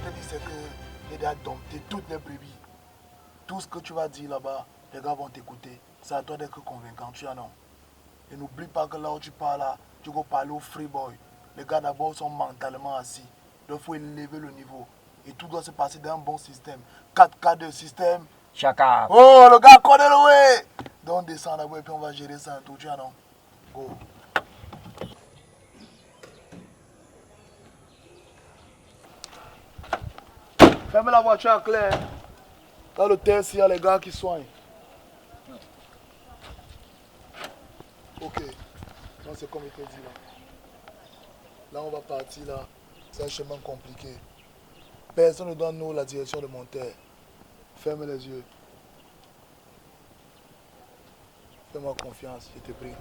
te dire, c'est que il doit dompter toutes les brebis. Tout ce que tu vas dire là-bas, les gars vont t'écouter. C'est à toi d'être convaincant, tu as non. Et n'oublie pas que là où tu parles, là, tu vas parler au free boy. Les gars d'abord sont mentalement assis. Donc il faut élever le niveau. Et tout doit se passer dans un bon système. 4K de système. Chaka. Oh, le gars connaît le way. Donc on descend d'abord et puis on va gérer ça un tout, tu as non. Go. Fermez la voiture à clé. Dans le test, il y a les gars qui soignent. Ok. Donc c'est comme il te dit là. Là on va partir là. C'est un chemin compliqué. Personne ne donne nous la direction de mon terre. Ferme les yeux. Fais-moi confiance, je te prie.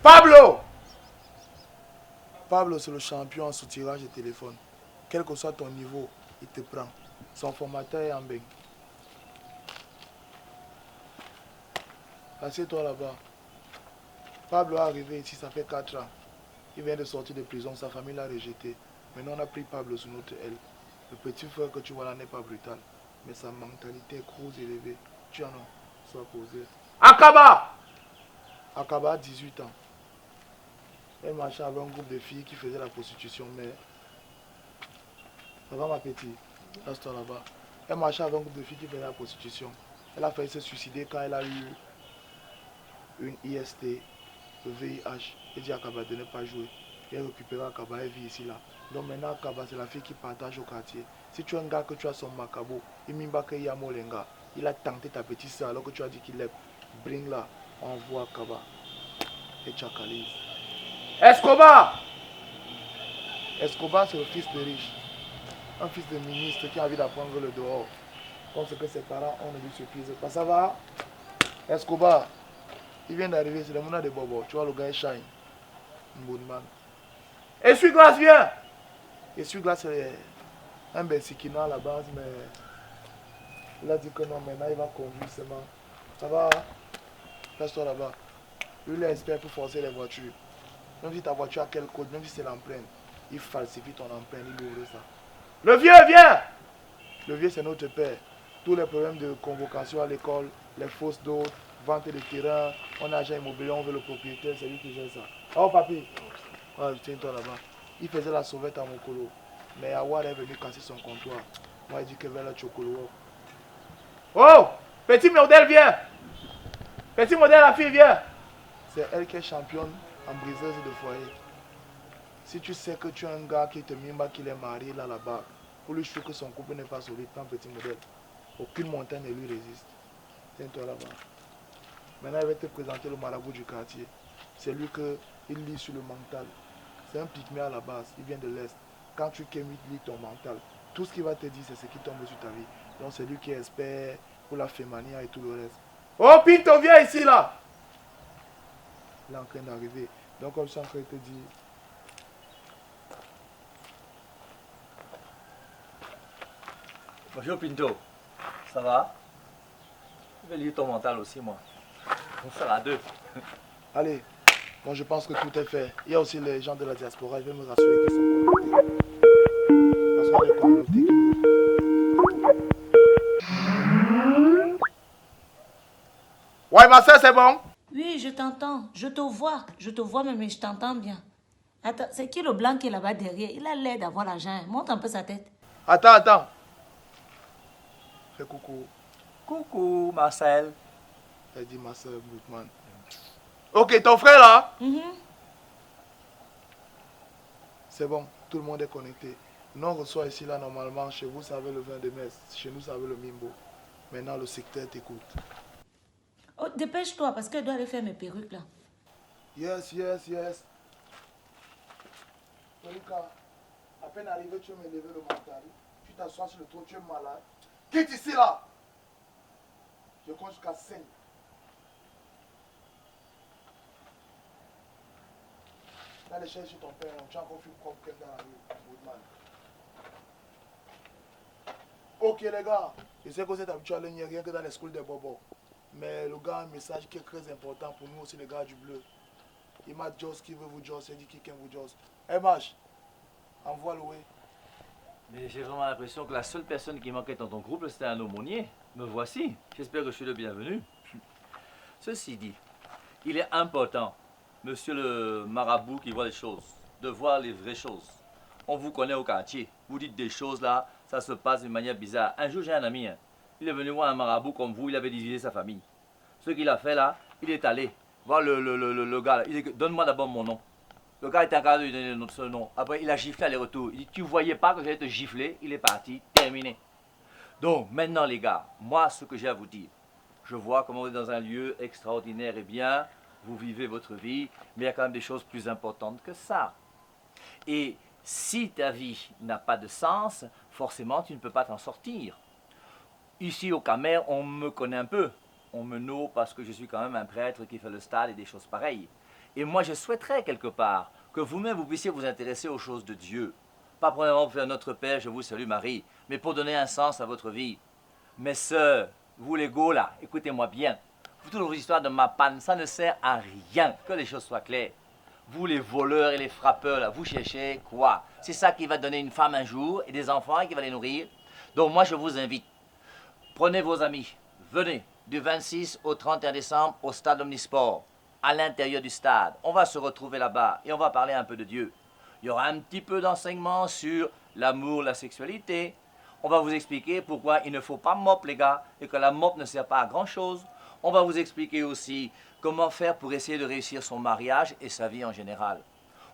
Pablo! Pablo, c'est le champion en sous-tirage de téléphone. Quel que soit ton niveau, il te prend. Son formateur est en bain. Assieds-toi là-bas. Pablo est arrivé ici, ça fait 4 ans. Il vient de sortir de prison, sa famille l'a rejeté. Maintenant, on a pris Pablo sous notre aile. Le petit frère que tu vois là n'est pas brutal, mais sa mentalité est grosse élevée. Tu en as, sois posé. Akaba! Akaba a 18 ans. Elle marchait avec un groupe de filles qui faisaient la prostitution, mais... Ça va ma petite? Reste-toi là-bas. Elle marchait avec un groupe de filles qui faisaient la prostitution. Elle a failli se suicider quand elle a eu une IST, le VIH. Elle dit à Akaba de ne pas jouer. Elle récupère Akaba, elle vit ici là. Donc maintenant Akaba c'est la fille qui partage au quartier. Si tu es un gars que tu as son macabo, il a tenté ta petite soeur alors que tu as dit qu'il est. Bring là, on voit Akaba. Et Chakalise. Escobar! Escobar c'est le fils de riche. Un fils de ministre qui a envie d'apprendre le dehors. Comme ce que ses parents ont ne lui suffisent pas. Ça va? Escobar, il vient d'arriver, c'est le mouna de Bobo. Tu vois le gars est shine. Un bon man. Essuie-glace, viens! Essuie-glace c'est un bensikino à la base, mais il a dit que non, maintenant il va conduire seulement. Ça va? Reste-toi là-bas. Lui, il est expert pour forcer les voitures. Même si ta voiture a quel code, même si c'est l'empreinte, il falsifie ton empreinte, il ouvre ça. Le vieux, viens! Le vieux, c'est notre père. Tous les problèmes de convocation à l'école, les fausses d'autres, vente de terrain, on a agent immobilier, on veut le propriétaire, c'est lui qui gère ça. Oh, papy! Ouais, tiens-toi là-bas. Il faisait la sauvette à Mokolo. Mais Awad est venu casser son comptoir. Moi, il dit que vers le chocolo. Oh! Petit modèle, viens! Petit modèle, la fille, viens! C'est elle qui est championne en briseuse de foyer. Si tu sais que tu as un gars qui te mime qu'il est marié là-bas, pour lui chuter que son couple n'est pas solide, prends petit modèle. Aucune montagne ne lui résiste. Tiens-toi là-bas. Maintenant, il va te présenter le marabout du quartier. C'est lui qu'il lit sur le mental. C'est un pygmée à la base, il vient de l'Est. Quand tu kémis, il lit ton mental. Tout ce qu'il va te dire, c'est ce qui tombe sur ta vie. Donc c'est lui qui est expert pour la fémania et tout le reste. Oh Pinto, viens ici là! Il est en train d'arriver. Donc comme ça, en train de te dire... Bonjour Pinto, ça va? Je vais lire ton mental aussi moi. On sera deux. Allez, bon je pense que tout est fait. Il y a aussi les gens de la diaspora, je vais me rassurer qu'ils sont connectés. Parce qu'on a des communautés qui nous... Ouais ma soeur c'est bon? Oui, je t'entends. Je te vois même, mais je t'entends bien. Attends, c'est qui le blanc qui est là-bas derrière? Il a l'air d'avoir l'argent. Montre un peu sa tête. Attends. Fais coucou. Coucou, Marcel. Elle dit ma soeur Boutman. Ok, ton frère là? C'est bon, tout le monde est connecté. Nous on reçoit ici là normalement, chez vous ça avait le vin de messe, chez nous ça avait le mimbo. Maintenant le secteur t'écoute. Oh, dépêche-toi parce qu'elle doit aller faire mes perruques là. Yes. Monica, à peine arrivé, tu veux me lever le mental. Tu t'assois sur le trône, tu es malade. Quitte ici là. Je compte jusqu'à 5. Tu allais chercher ton père, tu as encore fait propre quelqu'un dans la rue, Woodman. Ok les gars, je sais que c'est habituel, il n'y a rien que dans les schools des bobos. Mais le gars a un message qui est très important pour nous aussi les gars du bleu. Il m'a dit qui veut vous Joss, il dit qui vous Joss. MH, envoie le way. Mais j'ai vraiment l'impression que la seule personne qui manquait dans ton groupe, c'était un aumônier. Me voici. J'espère que je suis le bienvenu. Ceci dit, il est important, monsieur le marabout qui voit les choses, de voir les vraies choses. On vous connaît au quartier. Vous dites des choses là, ça se passe d'une manière bizarre. Un jour, j'ai un ami. Il est venu voir un marabout comme vous, il avait divisé sa famille. Ce qu'il a fait là, il est allé voir le gars là. Il dit, donne-moi d'abord mon nom. Le gars était en train de lui donner notre nom. Après, il a giflé aller-retour. Il dit, tu voyais pas que j'allais te gifler. Il est parti, terminé. Donc, maintenant les gars, moi, ce que j'ai à vous dire, je vois comment vous êtes dans un lieu extraordinaire et bien, vous vivez votre vie, mais il y a quand même des choses plus importantes que ça. Et si ta vie n'a pas de sens, forcément, tu ne peux pas t'en sortir. Ici au Camer, on me connaît un peu. On me nomme parce que je suis quand même un prêtre qui fait le stade et des choses pareilles. Et moi, je souhaiterais quelque part que vous-même, vous puissiez vous intéresser aux choses de Dieu. Pas premièrement pour faire Notre Père, je vous salue Marie, mais pour donner un sens à votre vie. Mes sœurs, vous les go là, écoutez-moi bien. Toutes vos histoires de ma panne, ça ne sert à rien, que les choses soient claires. Vous les voleurs et les frappeurs là, vous cherchez quoi? C'est ça qui va donner une femme un jour et des enfants et qui va les nourrir. Donc moi, je vous invite. Prenez vos amis, venez du 26 au 31 décembre au stade Omnisport, à l'intérieur du stade. On va se retrouver là-bas et on va parler un peu de Dieu. Il y aura un petit peu d'enseignement sur l'amour, la sexualité. On va vous expliquer pourquoi il ne faut pas mop les gars et que la mop ne sert pas à grand-chose. On va vous expliquer aussi comment faire pour essayer de réussir son mariage et sa vie en général.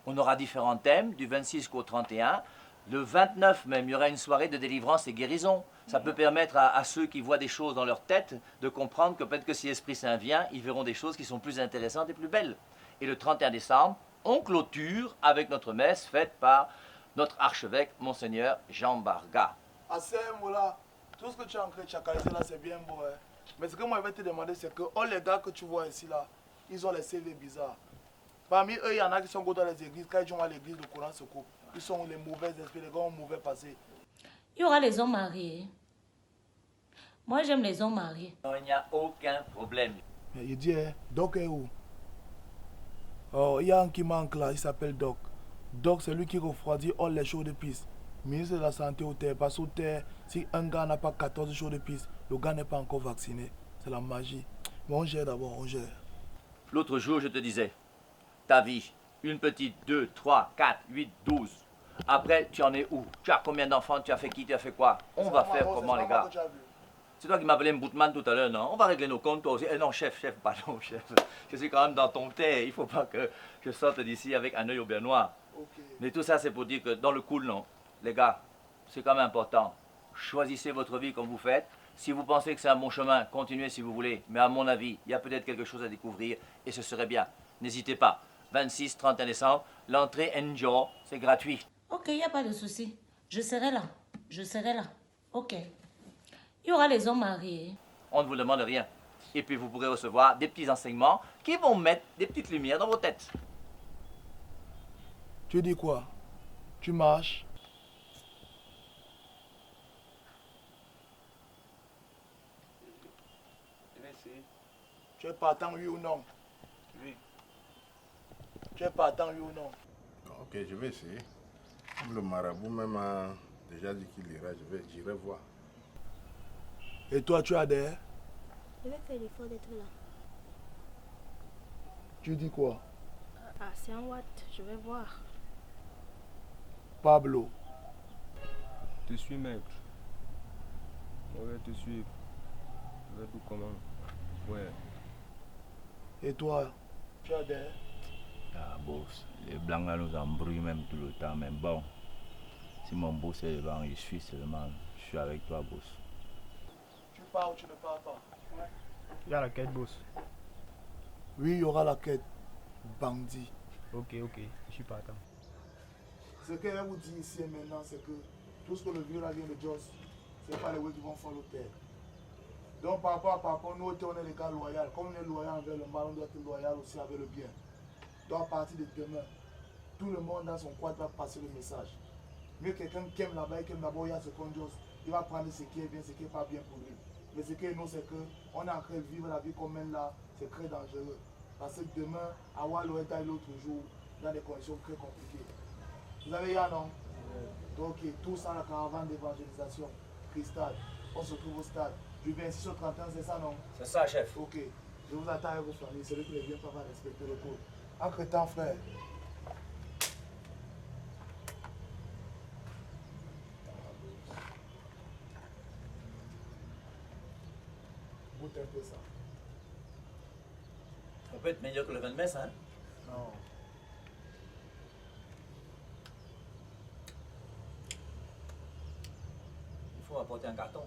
On aura différents thèmes du 26 au 31. Le 29 même, il y aura une soirée de délivrance et guérison. Ça peut permettre à ceux qui voient des choses dans leur tête de comprendre que peut-être que si l'Esprit Saint vient, ils verront des choses qui sont plus intéressantes et plus belles. Et le 31 décembre, on clôture avec notre messe faite par notre archevêque, Monseigneur Jean Barga. À ce moment-là, tout ce que tu es en train de chacaliser là, c'est bien beau. Hein? Mais ce que moi je vais te demander, c'est que oh, les gars que tu vois ici là, ils ont les CV bizarres. Parmi eux, il y en a qui sont dans les églises. Quand ils vont à l'église, le courant se coupe. Ils sont les mauvais esprits, les gars ont mauvais passé. Il y aura les hommes mariés. Moi, j'aime les hommes mariés. Non, il n'y a aucun problème. Mais il dit, hein, Doc est où? Oh, il y a un qui manque là, il s'appelle Doc. Doc, c'est lui qui refroidit all les jours de piste. Ministre de la Santé au terre, parce qu'au terre, si un gars n'a pas 14 jours de piste, le gars n'est pas encore vacciné. C'est la magie. Mais on gère d'abord, on gère. L'autre jour, je te disais, ta vie, une petite, 2, 3, 4, 8, 12. Après, tu en es où? Tu as combien d'enfants? Tu as fait qui? Tu as fait quoi? On va faire comment, les gars? C'est toi qui m'appelais Mboutman tout à l'heure, non? On va régler nos comptes, toi aussi. Eh non, chef, pardon, chef. Je suis quand même dans ton terre. Il ne faut pas que je sorte d'ici avec un œil au bien noir. Okay. Mais tout ça, c'est pour dire que dans le cool, non? Les gars, c'est quand même important. Choisissez votre vie comme vous faites. Si vous pensez que c'est un bon chemin, continuez si vous voulez. Mais à mon avis, il y a peut-être quelque chose à découvrir et ce serait bien. N'hésitez pas. 26, 31 décembre, l'entrée Enjoy, c'est gratuit. Ok, il n'y a pas de souci. Je serai là. Ok. Il y aura les hommes mariés. On ne vous demande rien. Et puis vous pourrez recevoir des petits enseignements qui vont mettre des petites lumières dans vos têtes. Tu dis quoi? Tu marches? Je vais essayer. Tu es partant, oui ou non? Oui. Tu es partant, oui ou non? Ok, je vais essayer. Comme le marabout même a déjà dit qu'il ira, j'irai voir. Et toi, tu adhères? Je vais faire l'effort d'être là. Tu dis quoi? Ah, c'est un watt, je vais voir. Pablo. Je te suis, maître. On va te suivre. Je vais tout comment. Ouais. Et toi? Tu as des... Ah, boss, les blancs là nous embrouillent même tout le temps, mais bon. Si mon boss est devant, je suis seulement. Je suis avec toi, boss. Tu pars ou tu ne pars pas? Il y a la quête, boss. Oui, il y aura la quête. Bandit. Ok, je suis partant. Ce que je vais vous dire ici et maintenant, c'est que tout ce que le vieux là vient de dire, ce n'est pas les ouais qui vont faire l'hôtel. Donc par rapport, nous on est des gars loyaux. Comme on est loyal envers le mal, on doit être loyal aussi avec le bien. Donc à partir de demain, tout le monde dans son coin va passer le message. Mieux quelqu'un qui aime là-bas et qui aime d'abord, il y a ce qu'on dit, il va prendre ce qui est bien, ce qui n'est pas bien pour lui. Mais ce qui est nous, c'est qu'on est en train de vivre la vie qu'on mène là, c'est très dangereux. Parce que demain, à Wallo et l'autre jour, dans des conditions très compliquées. Vous avez ya non? Donc tout ça, la caravane d'évangélisation, Cristal, on se trouve au stade. Du 26 au 31, c'est ça non? C'est ça, chef. Ok, je vous attends avec vos familles, celui qui ne vient pas va respecter le code. Entre temps, frère. Goûte un peu ça. On peut être meilleur que le vin de messe, hein? Non. Il faut apporter un carton.